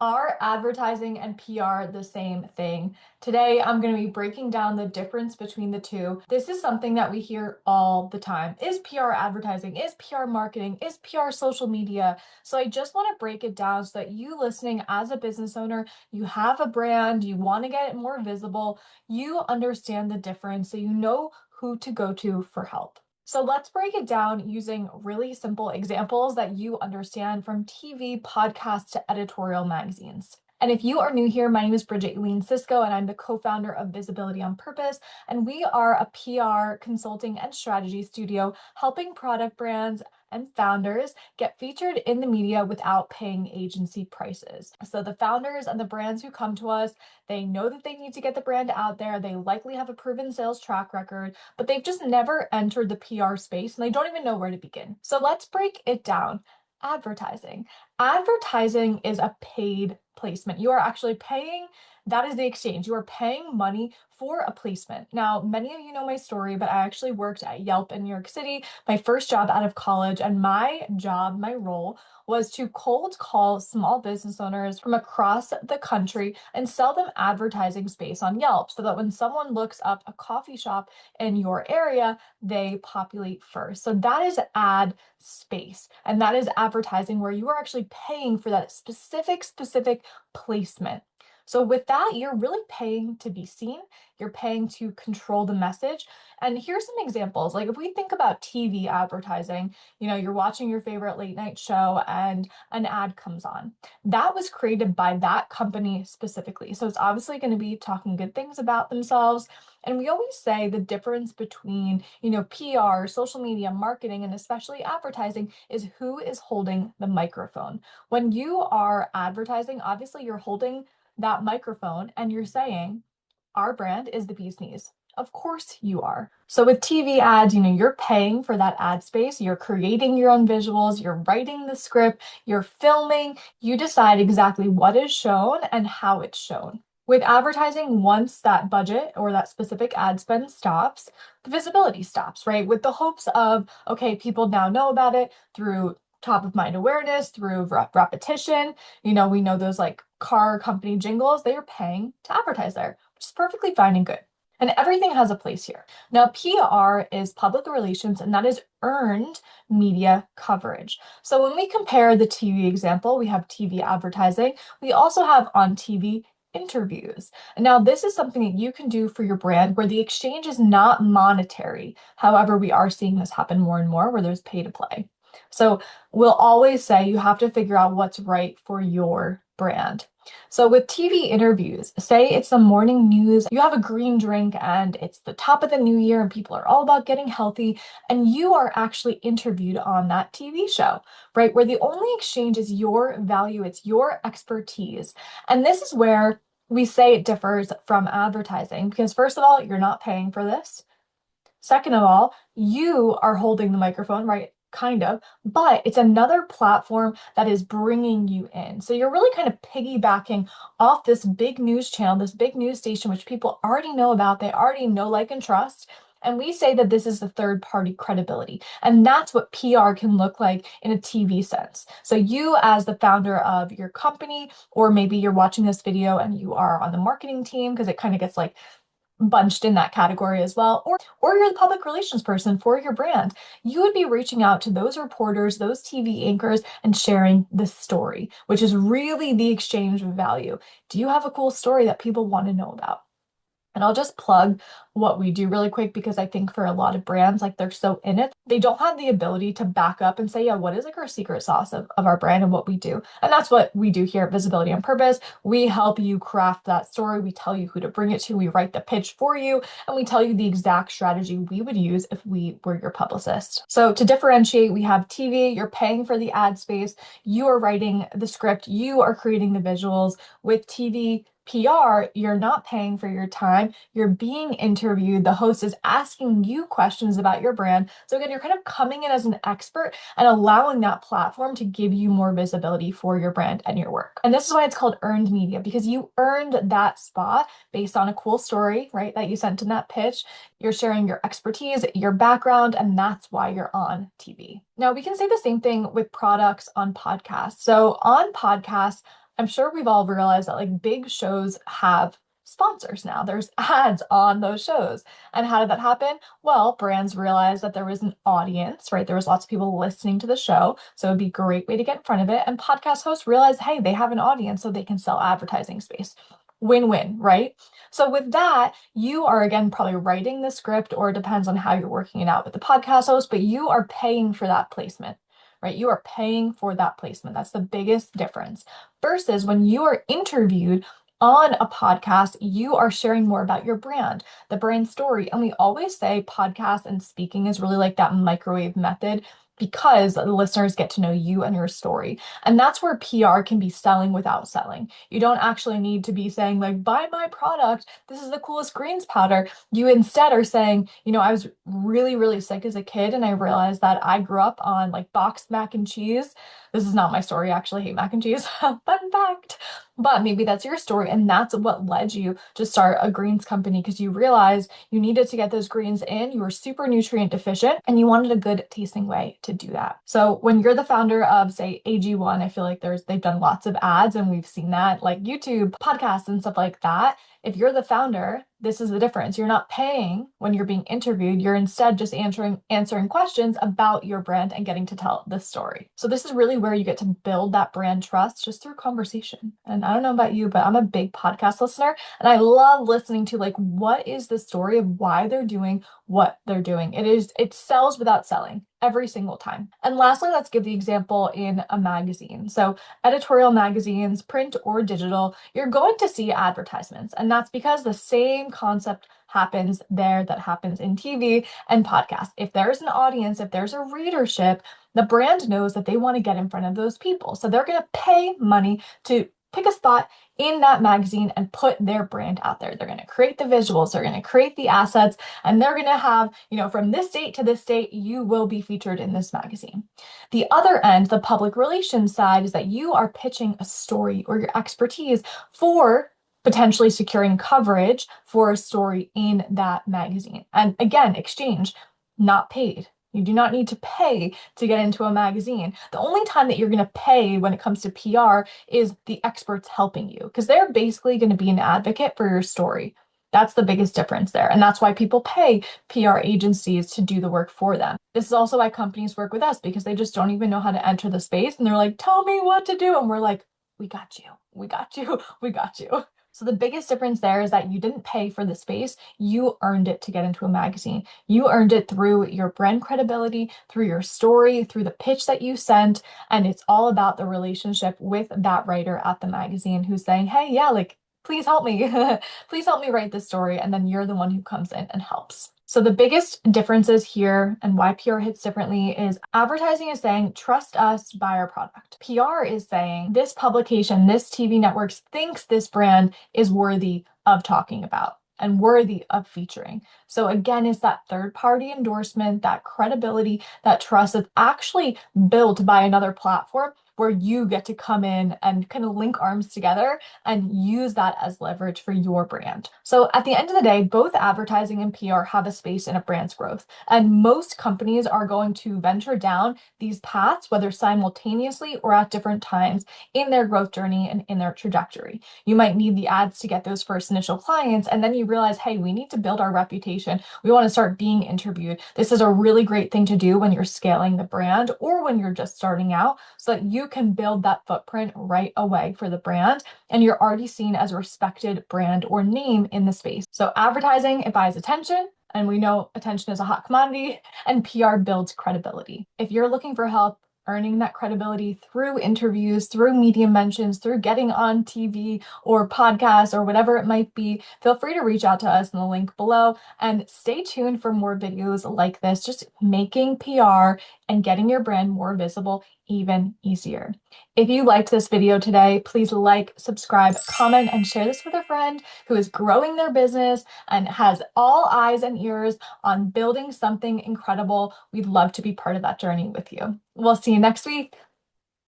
Are advertising and PR the same thing? Today, I'm going to be breaking down the difference between the two. This is something that we hear all the time. Is PR advertising? Is PR marketing? Is PR social media? So I just want to break it down so that you listening as a business owner, you have a brand, you want to get it more visible, you understand the difference so you know who to go to for help. So let's break it down using really simple examples that you understand from TV, podcasts to editorial magazines. And if you are new here, my name is Bridget Eileen Cisco, and I'm the co-founder of Visibility on Purpose. And we are a PR consulting and strategy studio helping product brands and founders get featured in the media without paying agency prices. So the founders and the brands who come to us, they know that they need to get the brand out there. They likely have a proven sales track record, but they've just never entered the PR space and they don't even know where to begin. So let's break it down. Advertising. Advertising is a paid placement. You are actually paying, that is the exchange. You are paying money for a placement. Now, many of you know my story, but I actually worked at Yelp in New York City, my first job out of college, and my job, my role was to cold call small business owners from across the country and sell them advertising space on Yelp so that when someone looks up a coffee shop in your area, they populate first. So that is ad space, and that is advertising where you are actually paying for that specific placement. So with that, you're really paying to be seen, you're paying to control the message. And here's some examples. Like if we think about TV advertising, you're watching your favorite late night show and an ad comes on. That was created by that company specifically. So it's obviously going to be talking good things about themselves. And we always say the difference between, PR, social media, marketing, and especially advertising is who is holding the microphone. When you are advertising, obviously you're holding that microphone and you're saying, our brand is the bee's knees. Of course you are. So with TV ads, you're paying for that ad space, you're creating your own visuals, you're writing the script, you're filming, you decide exactly what is shown and how it's shown. With advertising, once that budget or that specific ad spend stops, the visibility stops, right? With the hopes of, okay, people now know about it through top of mind awareness, through repetition. We know those like car company jingles, they are paying to advertise there, which is perfectly fine and good. And everything has a place here. Now, PR is public relations, and that is earned media coverage. So when we compare the TV example, we have TV advertising. We also have on TV interviews. And now this is something that you can do for your brand where the exchange is not monetary. However, we are seeing this happen more and more where there's pay to play. So we'll always say you have to figure out what's right for your brand. So with TV interviews, say it's the morning news, you have a green drink and it's the top of the new year and people are all about getting healthy, and you are actually interviewed on that TV show, right? Where the only exchange is your value, it's your expertise. And this is where we say it differs from advertising because first of all, you're not paying for this. Second of all, you are holding the microphone, right? Kind of, but it's another platform that is bringing you in. So you're really kind of piggybacking off this big news channel, this big news station, which people already know about. They already know, like, and trust. And we say that this is the third party credibility. And that's what PR can look like in a TV sense. So you as the founder of your company, or maybe you're watching this video and you are on the marketing team, because it kind of gets like bunched in that category as well, or you're the public relations person for your brand, you would be reaching out to those reporters, those TV anchors, and sharing the story, which is really the exchange of value. Do you have a cool story that people want to know about? And I'll just plug what we do really quick because I think for a lot of brands, like they're so in it, they don't have the ability to back up and say, yeah, what is like our secret sauce of our brand and what we do? And that's what we do here at Visibility on Purpose. We help you craft that story. We tell you who to bring it to. We write the pitch for you, and we tell you the exact strategy we would use if we were your publicist. So to differentiate, we have TV, you're paying for the ad space, you are writing the script, you are creating the visuals. With TV, PR, you're not paying for your time. You're being interviewed. The host is asking you questions about your brand. So again, you're kind of coming in as an expert and allowing that platform to give you more visibility for your brand and your work. And this is why it's called earned media, because you earned that spot based on a cool story, right, that you sent in that pitch. You're sharing your expertise, your background, and that's why you're on TV. Now, we can say the same thing with products on podcasts. So on podcasts, I'm sure we've all realized that like big shows have sponsors now. There's ads on those shows. And how did that happen? Well, brands realized that there was an audience, right? There was lots of people listening to the show. So it'd be a great way to get in front of it. And podcast hosts realized, hey, they have an audience, so they can sell advertising space. Win-win, right? So with that, you are again probably writing the script, or it depends on how you're working it out with the podcast host, but you are paying for that placement, right? You are paying for that placement. That's the biggest difference. Versus when you are interviewed on a podcast, you are sharing more about your brand, the brand story. And we always say podcast and speaking is really like that microwave method because the listeners get to know you and your story. And that's where PR can be selling without selling. You don't actually need to be saying, like, buy my product. This is the coolest greens powder. You instead are saying, I was really, really sick as a kid, and I realized that I grew up on like boxed mac and cheese. This is not my story. I actually hate mac and cheese. Fun fact. But maybe that's your story, and that's what led you to start a greens company because you realized you needed to get those greens in. You were super nutrient deficient, and you wanted a good tasting way to do that. So when you're the founder of, say, AG1, I feel like they've done lots of ads, and we've seen that, like YouTube, podcasts, and stuff like that. If you're the founder, this is the difference. You're not paying when you're being interviewed. You're instead just answering questions about your brand and getting to tell the story. So this is really where you get to build that brand trust just through conversation. And I don't know about you, but I'm a big podcast listener, and I love listening to like what is the story of why they're doing what they're doing. It sells without selling every single time. And lastly, let's give the example in a magazine. So editorial magazines, print or digital, you're going to see advertisements. And that's because the same concept happens there that happens in TV and podcast. If there's an audience, if there's a readership, the brand knows that they want to get in front of those people. So they're going to pay money to pick a spot in that magazine and put their brand out there. They're going to create the visuals, they're going to create the assets, and they're going to have, from this date to this date, you will be featured in this magazine. The other end, the public relations side, is that you are pitching a story or your expertise for potentially securing coverage for a story in that magazine. And again, exchange, not paid. You do not need to pay to get into a magazine. The only time that you're going to pay when it comes to PR is the experts helping you, because they're basically going to be an advocate for your story. That's the biggest difference there. And that's why people pay PR agencies to do the work for them. This is also why companies work with us, because they just don't even know how to enter the space. And they're like, tell me what to do. And we're like, we got you. We got you. We got you. So the biggest difference there is that you didn't pay for the space, you earned it to get into a magazine. You earned it through your brand credibility, through your story, through the pitch that you sent, and it's all about the relationship with that writer at the magazine who's saying, hey, yeah, like, please help me. Please help me write this story, and then you're the one who comes in and helps. So the biggest differences here and why PR hits differently is advertising is saying, trust us, buy our product. PR is saying, this publication, this TV network thinks this brand is worthy of talking about and worthy of featuring. So again, it's that third-party endorsement, that credibility, that trust that's actually built by another platform where you get to come in and kind of link arms together and use that as leverage for your brand. So at the end of the day, both advertising and PR have a space in a brand's growth. And most companies are going to venture down these paths, whether simultaneously or at different times in their growth journey and in their trajectory. You might need the ads to get those first initial clients, and then you realize, hey, we need to build our reputation. We want to start being interviewed. This is a really great thing to do when you're scaling the brand or when you're just starting out, so that you can build that footprint right away for the brand, and you're already seen as a respected brand or name in the space. So advertising, it buys attention, and we know attention is a hot commodity, and PR builds credibility. If you're looking for help earning that credibility through interviews, through media mentions, through getting on TV or podcasts or whatever it might be, feel free to reach out to us in the link below, and stay tuned for more videos like this, just making PR and getting your brand more visible even easier. If you liked this video today, please like, subscribe, comment, and share this with a friend who is growing their business and has all eyes and ears on building something incredible. We'd love to be part of that journey with you. We'll see you next week.